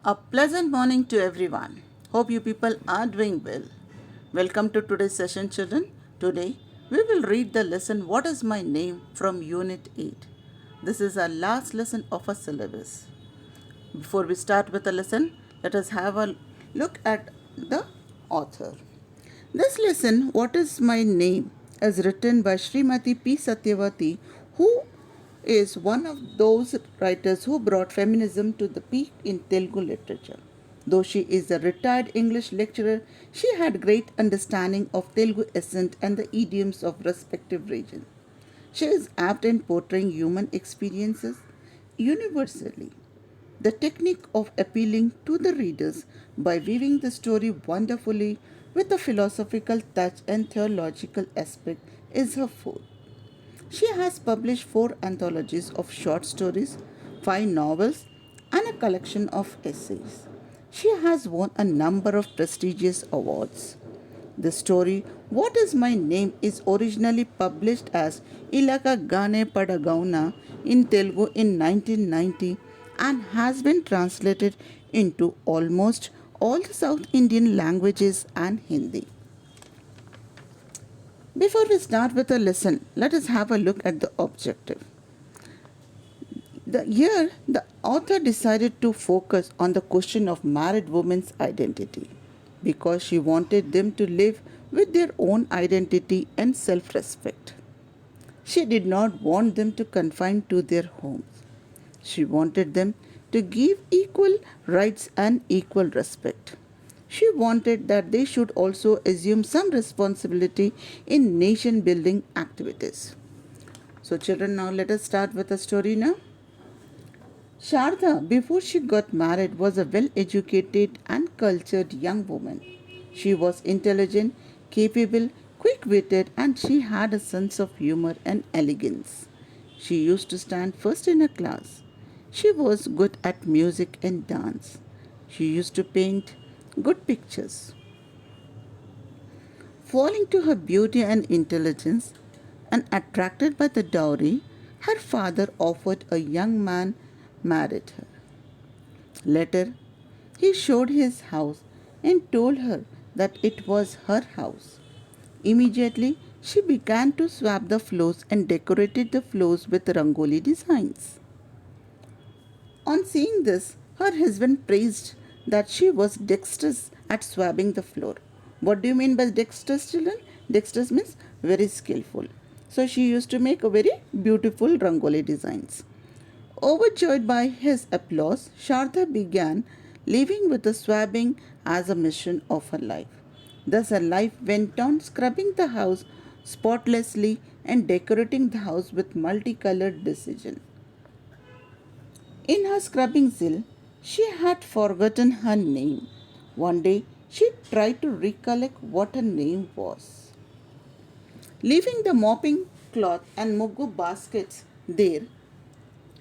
A pleasant morning to everyone. Hope you people are doing well. Welcome to today's session, children. Today, we will read the lesson What is My Name from Unit 8. This is our last lesson of our syllabus. Before we start with the lesson, let us have a look at the author. This lesson, What is My Name, is written by Srimati P. Satyavati, who is one of those writers who brought feminism to the peak in Telugu literature. Though she is a retired English lecturer, she had great understanding of Telugu accent and the idioms of respective regions. She is apt in portraying human experiences universally. The technique of appealing to the readers by weaving the story wonderfully with a philosophical touch and theological aspect is her forte. She has published 4 anthologies of short stories, 5 novels, and a collection of essays. She has won a number of prestigious awards. The story What is My Name is originally published as Ilaka Gane Padagauna in Telugu in 1990 and has been translated into almost all the South Indian languages and Hindi. Before we start with the lesson, let us have a look at the objective. Here, the author decided to focus on the question of married women's identity because she wanted them to live with their own identity and self respect. She did not want them to confine to their homes. She wanted them to give equal rights and equal respect. She wanted that they should also assume some responsibility in nation building activities. So, children, now let us start with the story now. Sharda, before she got married, was a well educated and cultured young woman. She was intelligent, capable, quick witted, and she had a sense of humor and elegance. She used to stand first in her class. She was good at music and dance. She used to paint good pictures. Falling to her beauty and intelligence and attracted by the dowry, her father offered a young man married her. Later, he showed his house and told her that it was her house. Immediately, she began to swab the floors and decorated the floors with rangoli designs. On seeing this, her husband praised that she was dexterous at swabbing the floor. What do you mean by dexterous, children? Dexterous means very skillful. So she used to make a very beautiful rangoli designs. Overjoyed by his applause, Sharda began living with the swabbing as a mission of her life. Thus, her life went on scrubbing the house spotlessly and decorating the house with multicolored precision. In her scrubbing zeal, she had forgotten her name. One day, she tried to recollect what her name was. Leaving the mopping cloth and muggu baskets there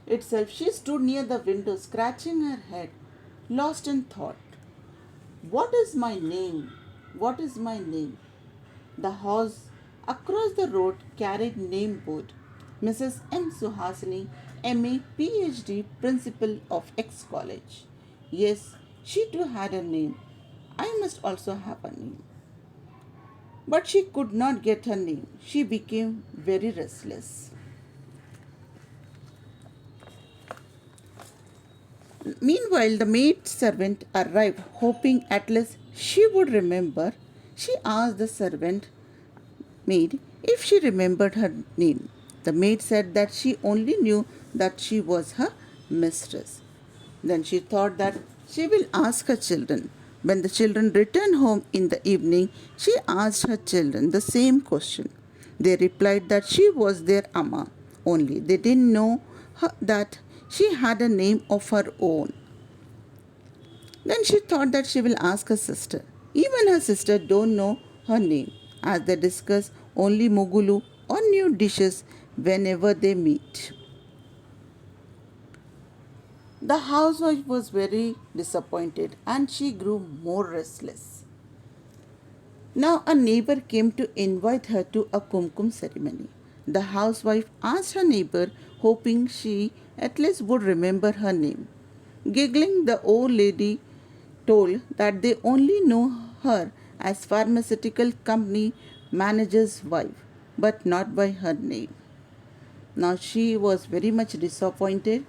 itself, she stood near the window, scratching her head, lost in thought. What is my name? What is my name? The house across the road carried name board. Mrs. M. Suhasini, M.A. PhD, principal of X college. Yes, she too had a name. I must also have a name. But she could not get her name. She became very restless. Meanwhile, the maid servant arrived, hoping at least she would remember. She asked the servant maid if she remembered her name. The maid said that she only knew that she was her mistress. Then she thought that she will ask her children. When the children returned home in the evening, she asked her children the same question. They replied that she was their Amma only. They didn't know that she had a name of her own. Then she thought that she will ask her sister. Even her sister don't know her name, as they discuss only mugulu or new dishes whenever they meet. The housewife was very disappointed and she grew more restless. Now a neighbor came to invite her to a kumkum ceremony. The housewife asked her neighbor, hoping she at least would remember her name. Giggling, the old lady told that they only know her as pharmaceutical company manager's wife, but not by her name. Now she was very much disappointed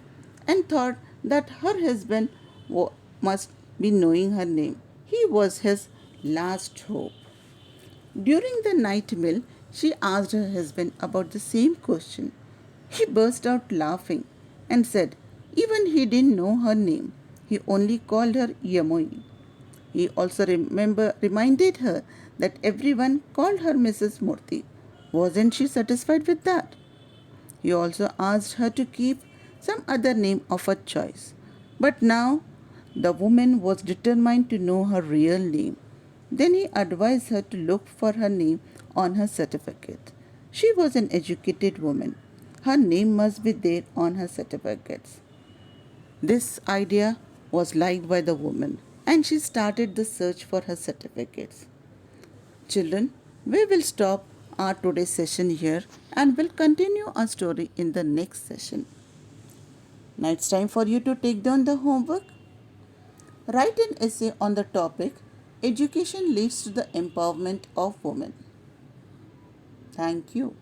and thought that her husband must be knowing her name. He was his last hope. During the night meal, she asked her husband about the same question. He burst out laughing and said even he didn't know her name. He only called her Yamoi. He also reminded her that everyone called her Mrs. Murthy. Wasn't she satisfied with that? He also asked her to keep some other name of her choice. But now the woman was determined to know her real name. Then he advised her to look for her name on her certificate. She was an educated woman. Her name must be there on her certificates. This idea was liked by the woman and she started the search for her certificates. Children, we will stop our today's session here and will continue our story in the next session. Now it's time for you to take down the homework. Write an essay on the topic Education Leads to the Empowerment of Women. Thank you.